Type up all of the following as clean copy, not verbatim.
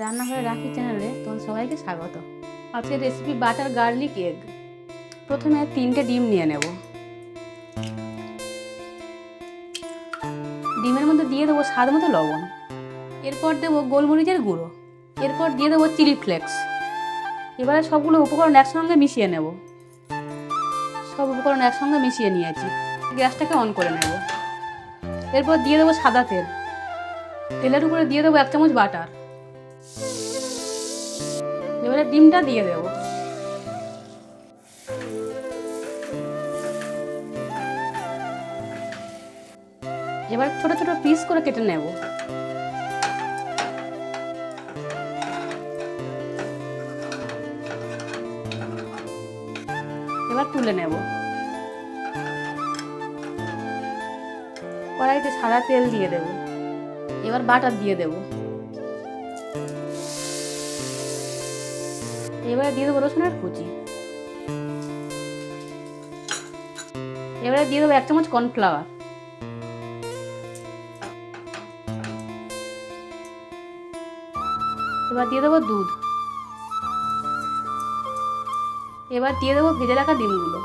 রান্নাঘরে রাখি চ্যানেলে তোমাদের সবাইকে স্বাগত। আজকের রেসিপি বাটার গার্লিক এগ। প্রথমে 3টে ডিম নিয়ে নেব। ডিমের মধ্যে দিয়ে দেবো স্বাদ মতো লবণ। এরপর দেবো গোলমরিচের গুঁড়ো। এরপর দিয়ে দেবো চিলি ফ্লেক্স। এবারে সবগুলো উপকরণ একসঙ্গে মিশিয়ে নেব। সব উপকরণ একসঙ্গে মিশিয়ে নিয়েছি। গ্যাসটাকে অন করে নেব। এরপর দিয়ে দেবো সাদা তেল। তেলের উপরে দিয়ে দেবো 1 চামচ বাটার। এবারে ডিমটা দিয়ে দেব। এবার ছোট ছোট পিস করে কেটে নেব। এবার তুলে নেব। কড়াইতে সাদা তেল দিয়ে দেব। এবার বাটার দিয়ে দেব। এবারে দিয়ে দেবো রসুনের কুচি। এবারে দিয়ে দেবো 1 চামচ কর্নফ্লাওয়ার। এবার দিয়ে দেবো দুধ। এবার দিয়ে দেবো ভেজে রাখা ডিমগুলো।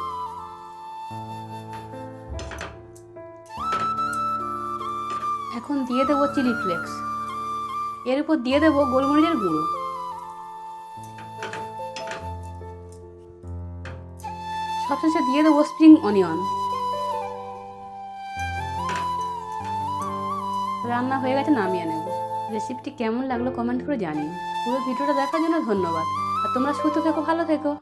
এখন দিয়ে দেবো চিলি ফ্লেক্স। এর উপর দিয়ে দেবো গোলমরিচের গুঁড়ো। সবশেষে দিয়ে দেবো স্প্রিং অনিয়ন। রান্না হয়ে গেছে, নামিয়ে নেব। রেসিপিটি কেমন লাগলো কমেন্ট করে জানিন। পুরো ভিডিওটা দেখার জন্য ধন্যবাদ। আর তোমরা সুস্থ থেকো, ভালো থেকো।